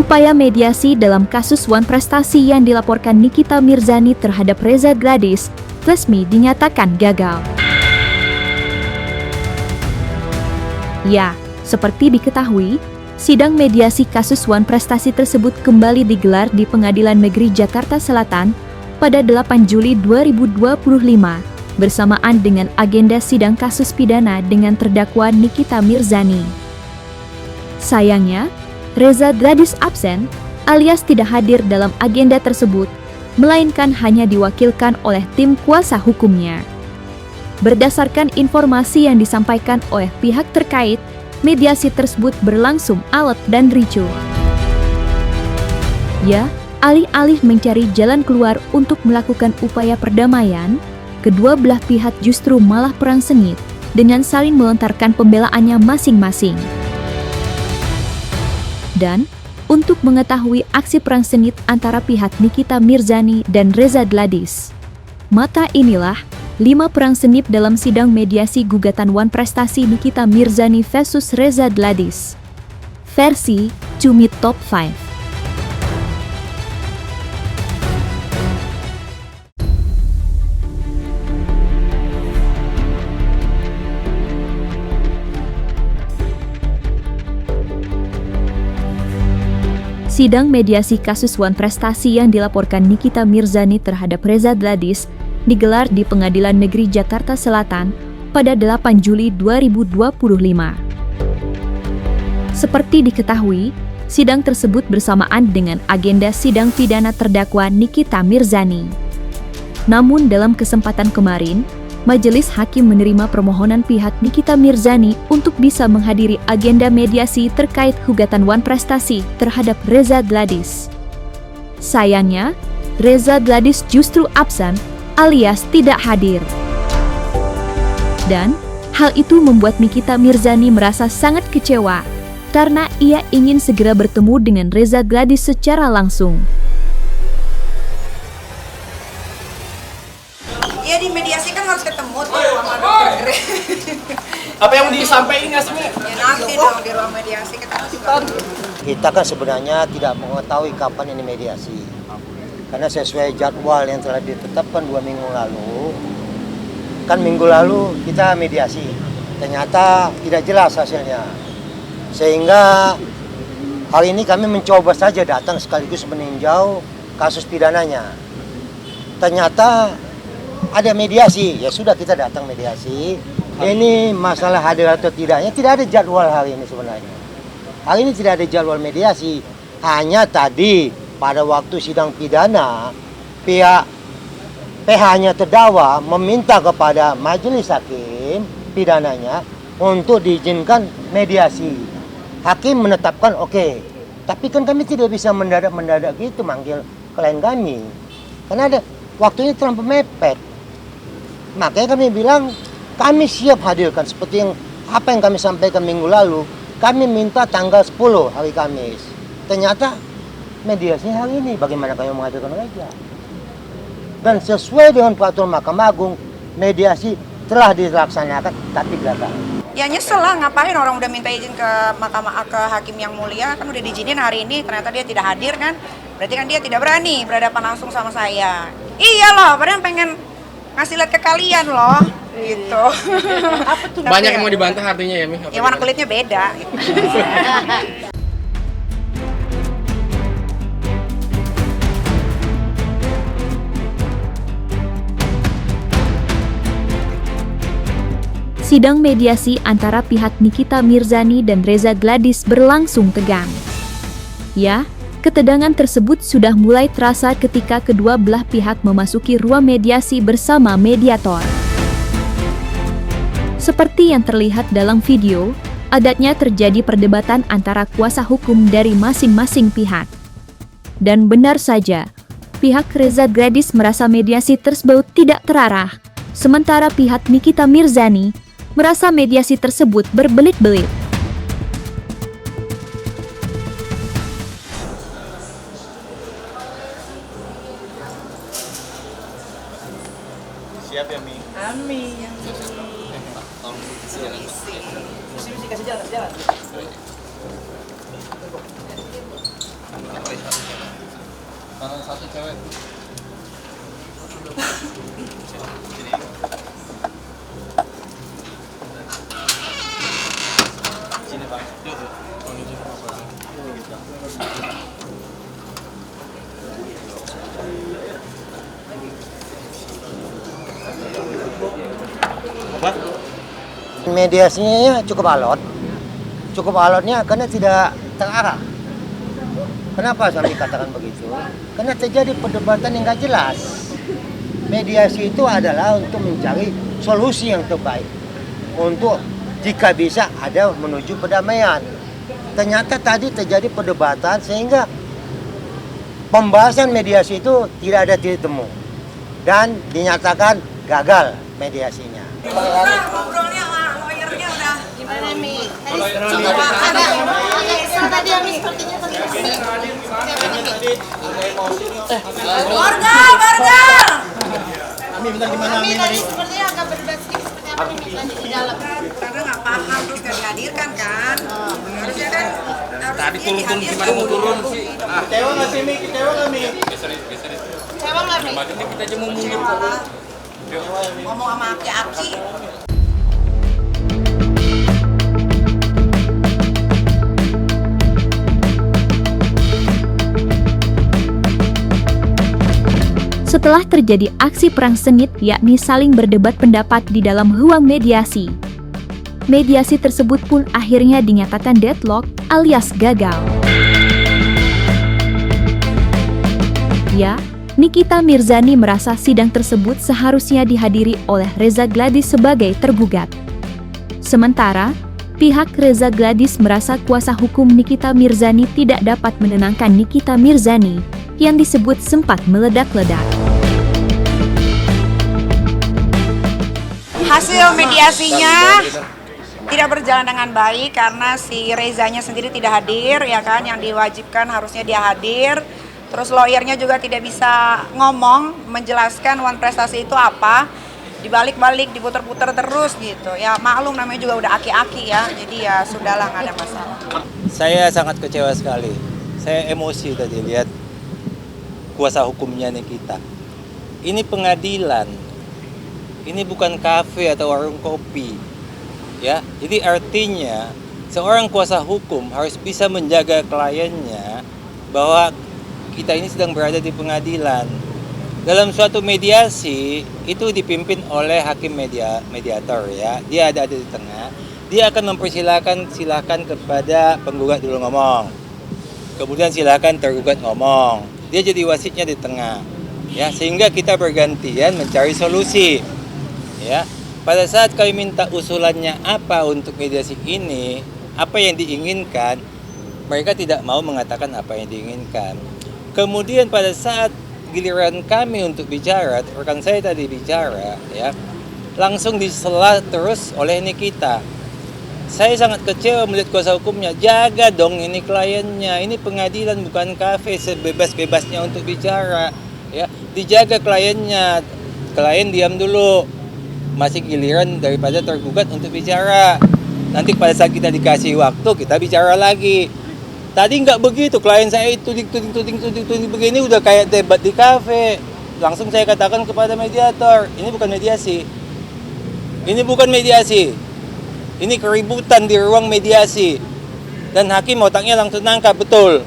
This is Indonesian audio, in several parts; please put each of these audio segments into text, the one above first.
Upaya mediasi dalam kasus Wan Prestasi yang dilaporkan Nikita Mirzani terhadap Reza Gladys resmi dinyatakan gagal. Ya, seperti diketahui, sidang mediasi kasus Wan Prestasi tersebut kembali digelar di Pengadilan Negeri Jakarta Selatan pada 8 Juli 2025 bersamaan dengan agenda sidang kasus pidana dengan terdakwa Nikita Mirzani. Sayangnya, Reza Gladys absen alias tidak hadir dalam agenda tersebut, melainkan hanya diwakilkan oleh tim kuasa hukumnya. Berdasarkan informasi yang disampaikan oleh pihak terkait, mediasi tersebut berlangsung alot dan ricuh. Ya, alih-alih mencari jalan keluar untuk melakukan upaya perdamaian, kedua belah pihak justru malah perang sengit dengan saling melontarkan pembelaannya masing-masing. Dan, untuk mengetahui aksi perang sengit antara pihak Nikita Mirzani dan Reza Gladys, maka inilah 5 perang sengit dalam sidang mediasi gugatan Wan Prestasi Nikita Mirzani versus Reza Gladys. Versi Cumi Top 5. Sidang mediasi kasus Wan Prestasi yang dilaporkan Nikita Mirzani terhadap Reza Gladys digelar di Pengadilan Negeri Jakarta Selatan pada 8 Juli 2025. Seperti diketahui, sidang tersebut bersamaan dengan agenda sidang pidana terdakwa Nikita Mirzani. Namun dalam kesempatan kemarin, Majelis Hakim menerima permohonan pihak Nikita Mirzani untuk bisa menghadiri agenda mediasi terkait gugatan Wan Prestasi terhadap Reza Gladys. Sayangnya, Reza Gladys justru absen alias tidak hadir. Dan hal itu membuat Nikita Mirzani merasa sangat kecewa karena ia ingin segera bertemu dengan Reza Gladys secara langsung. Ya di mediasi kan harus ketemu tuh sama dokter. Apa yang disampaikan nggak sebenarnya? Ya nanti dong di ruang mediasi ketemu juga. Kita kan sebenarnya tidak mengetahui kapan ini mediasi. Karena sesuai jadwal yang telah ditetapkan 2 minggu lalu, kan minggu lalu kita mediasi. Ternyata tidak jelas hasilnya. Sehingga hari ini kami mencoba saja datang sekaligus meninjau kasus pidananya. Ternyata ada mediasi, ya sudah kita datang mediasi. Ini masalah hadir atau tidaknya, tidak ada jadwal hari ini sebenarnya. Hari ini tidak ada jadwal mediasi. Hanya tadi pada waktu sidang pidana, pihak PH-nya terdakwa meminta kepada majelis hakim pidananya untuk diizinkan mediasi. Hakim menetapkan oke. Tapi kan kami tidak bisa mendadak gitu manggil klien kami. Karena ada waktunya terlalu mepet. Makanya kami bilang kami siap hadirkan seperti apa yang kami sampaikan minggu lalu. Kami minta tanggal 10 hari Kamis. Ternyata mediasinya hari ini. Bagaimana kami menghadirkan Reza? Dan sesuai dengan peraturan Mahkamah Agung, mediasi telah dilaksanakan tapi gagal. Ya nyesel lah, ngapain orang udah minta izin ke Mahkamah, ke Hakim yang mulia, kan udah diizinin hari ini, ternyata dia tidak hadir kan. Berarti kan dia tidak berani berhadapan langsung sama saya. Iya loh, padahal pengen ngasih lihat ke kalian loh, gitu. Apa tuh? Banyak yang mau dibantah artinya ya, Mi? Ya warna kulitnya beda. Gitu. Sidang mediasi antara pihak Nikita Mirzani dan Reza Gladys berlangsung tegang. Ya, ketegangan tersebut sudah mulai terasa ketika kedua belah pihak memasuki ruang mediasi bersama mediator. Seperti yang terlihat dalam video, agaknya terjadi perdebatan antara kuasa hukum dari masing-masing pihak. Dan benar saja, pihak Reza Gladys merasa mediasi tersebut tidak terarah, sementara pihak Nikita Mirzani merasa mediasi tersebut berbelit-belit. Siap ya, Mi? Amin. Tolong jalan. Kasih jalan. Karena satu cewek. Sini Pak. Apa? Mediasinya ya cukup alot. Cukup alotnya karena tidak terarah. Kenapa saya katakan begitu? Karena terjadi perdebatan yang gak jelas. Mediasi itu adalah untuk mencari solusi yang terbaik. Untuk jika bisa ada menuju perdamaian. Ternyata tadi terjadi perdebatan sehingga pembahasan mediasi itu tidak ada titik temu. Dan dinyatakan gagal mediasinya. Ngobrolnya lawyernya udah Gimana Mi? Tadi Ami sepertinya warga. Ami bentar gimana Ami tadi sepertinya agak berdebat sedikit seperti apa nih tadi di dalam. Karena nggak paham terus nggak dihadirkan kan. Harusnya kan Tadi turun gimana mau turun sih? Kecewa nggak sih Mi? Kecewa nggak Mi? Coba nggak Mi? Ini kita aja mau mundur. ngomong sama aki-aki. Setelah terjadi aksi perang sengit yakni saling berdebat pendapat di dalam ruang mediasi. Mediasi tersebut pun akhirnya dinyatakan deadlock alias gagal. Ya, Nikita Mirzani merasa sidang tersebut seharusnya dihadiri oleh Reza Gladys sebagai tergugat. Sementara, pihak Reza Gladys merasa kuasa hukum Nikita Mirzani tidak dapat menenangkan Nikita Mirzani yang disebut sempat meledak-ledak. Hasil mediasinya tidak berjalan dengan baik karena si Rezanya sendiri tidak hadir, ya kan, yang diwajibkan harusnya dia hadir. Terus lawyernya juga tidak bisa ngomong, menjelaskan one prestasi itu apa. Dibalik-balik, diputer-puter terus gitu. Ya maklum namanya juga udah aki-aki ya, jadi ya sudahlah, nggak ada masalah. Saya sangat kecewa sekali. Saya emosi tadi lihat kuasa hukumnya Nikita. Ini pengadilan. Ini bukan kafe atau warung kopi. Ya, jadi artinya seorang kuasa hukum harus bisa menjaga kliennya bahwa kita ini sedang berada di pengadilan. Dalam suatu mediasi itu dipimpin oleh hakim mediator ya. Dia ada di tengah. Dia akan silakan kepada penggugat dulu ngomong. Kemudian silakan tergugat ngomong. Dia jadi wasitnya di tengah. Ya, sehingga kita bergantian mencari solusi. Ya. Pada saat kami minta usulannya apa untuk mediasi ini, apa yang diinginkan, mereka tidak mau mengatakan apa yang diinginkan. Kemudian pada saat giliran kami untuk bicara, rekan saya tadi bicara, ya, langsung disela terus oleh Nikita. Saya sangat kecewa melihat kuasa hukumnya. Jaga dong ini kliennya. Ini pengadilan bukan kafe, sebebas-bebasnya untuk bicara. Ya, dijaga kliennya. Klien diam dulu. Masih giliran daripada tergugat untuk bicara. Nanti pada saat kita dikasih waktu, kita bicara lagi. Tadi nggak begitu, klien saya tuding begini udah kayak debat di kafe. Langsung saya katakan kepada mediator, ini bukan mediasi. Ini bukan mediasi. Ini keributan di ruang mediasi. Dan hakim otaknya langsung nangkap, betul.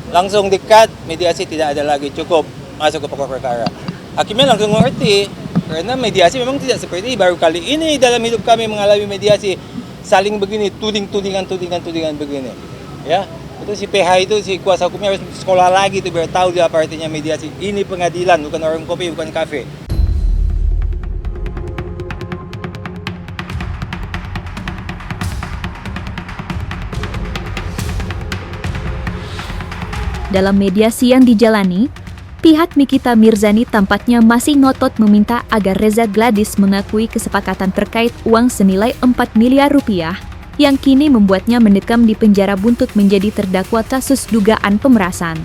Langsung di-cut, mediasi tidak ada lagi, cukup masuk ke pokok perkara. Hakimnya langsung ngerti. Karena mediasi memang tidak seperti ini. Baru kali ini dalam hidup kami mengalami mediasi. Saling begini, tudingan begini. Ya, itu si PH itu, si kuasa hukumnya harus sekolah lagi tuh biar tahu dia apa artinya mediasi. Ini pengadilan, bukan warung kopi, bukan kafe. Dalam mediasi yang dijalani, pihak Nikita Mirzani tampaknya masih ngotot meminta agar Reza Gladys mengakui kesepakatan terkait uang senilai 4 miliar rupiah yang kini membuatnya mendekam di penjara buntut menjadi terdakwa kasus dugaan pemerasan.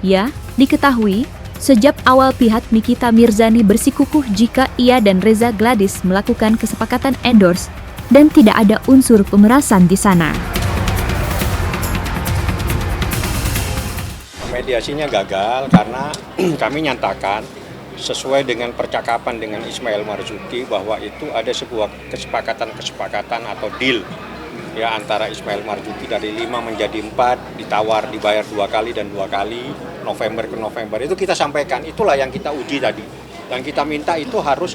Ya, diketahui, sejak awal pihak Nikita Mirzani bersikukuh jika ia dan Reza Gladys melakukan kesepakatan endorse dan tidak ada unsur pemerasan di sana. mediasinya gagal karena kami nyatakan sesuai dengan percakapan dengan Ismail Marzuki bahwa itu ada sebuah kesepakatan atau deal ya antara Ismail Marzuki dari 5 menjadi 4, ditawar dibayar 2 kali dan 2 kali November ke November. Itu kita sampaikan, itulah yang kita uji tadi. Dan kita minta itu harus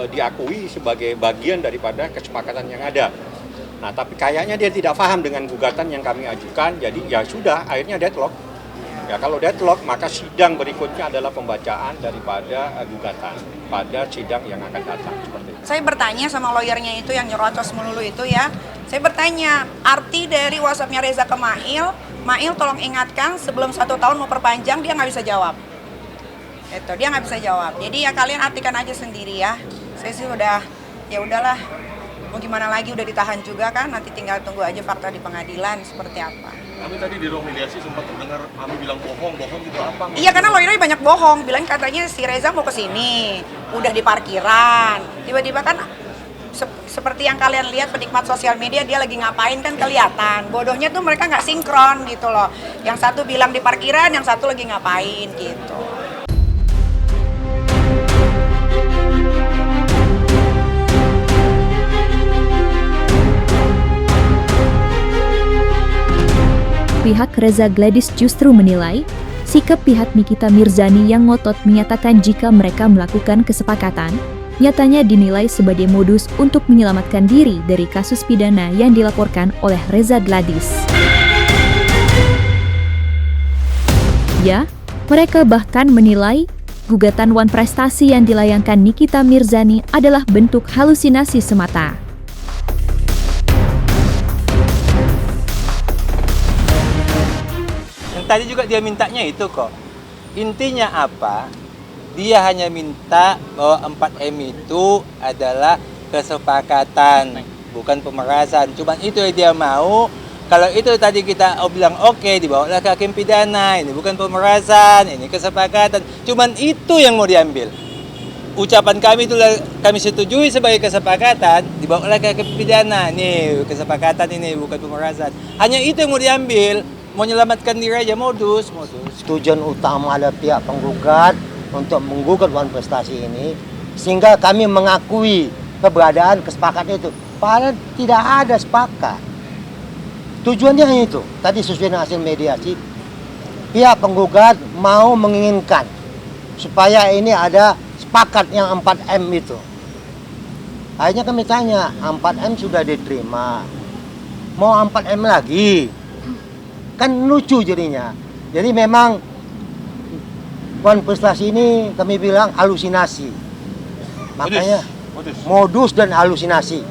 diakui sebagai bagian daripada kesepakatan yang ada. Nah, tapi kayaknya dia tidak paham dengan gugatan yang kami ajukan, jadi ya sudah, akhirnya deadlock. Ya kalau deadlock, maka sidang berikutnya adalah pembacaan daripada gugatan pada sidang yang akan datang seperti itu. Saya bertanya sama lawyernya itu yang nyerocos melulu itu ya. Saya bertanya, arti dari WhatsApp-nya Reza ke Mail tolong ingatkan sebelum 1 tahun mau perpanjang, dia nggak bisa jawab. Itu dia nggak bisa jawab. Jadi ya kalian artikan aja sendiri ya. Saya sih udah, ya udahlah. Mau gimana lagi, udah ditahan juga kan, nanti tinggal tunggu aja fakta di pengadilan seperti apa. Kami tadi di ruang mediasi sempat mendengar kami bilang bohong itu apa? Iya, karena lawyernya banyak bohong, bilang katanya si Reza mau ke sini, udah di parkiran. Tiba-tiba kan seperti yang kalian lihat penikmat sosial media, dia lagi ngapain kan kelihatan. Bodohnya tuh mereka nggak sinkron gitu loh. Yang satu bilang di parkiran, yang satu lagi ngapain gitu. Pihak Reza Gladys justru menilai sikap pihak Nikita Mirzani yang ngotot menyatakan jika mereka melakukan kesepakatan, nyatanya dinilai sebagai modus untuk menyelamatkan diri dari kasus pidana yang dilaporkan oleh Reza Gladys. Ya, mereka bahkan menilai gugatan Wan Prestasi yang dilayangkan Nikita Mirzani adalah bentuk halusinasi semata. Tadi juga dia mintanya itu kok. Intinya apa? Dia hanya minta bahwa 4M itu adalah kesepakatan, bukan pemerasan. Cuman itu yang dia mau. Kalau itu tadi kita bilang oke, dibawalah ke hakim pidana. Ini bukan pemerasan, ini kesepakatan. Cuman itu yang mau diambil. Ucapan kami itu kami setujui sebagai kesepakatan, dibawalah ke hakim pidana. Nih kesepakatan ini bukan pemerasan. Hanya itu yang mau diambil. Mau menyelamatkan diri aja, modus. Tujuan utama ada pihak penggugat untuk menggugat Wan Prestasi ini, sehingga kami mengakui keberadaan kesepakatan itu. Padahal tidak ada sepakat. Tujuannya hanya itu. Tadi sesuai dengan hasil mediasi, pihak penggugat mau menginginkan supaya ini ada sepakat yang 4M itu. Akhirnya kami tanya, 4M sudah diterima, mau 4M lagi? Kan lucu jadinya. Jadi memang Wan Prestasi ini kami bilang halusinasi. Makanya modus dan halusinasi.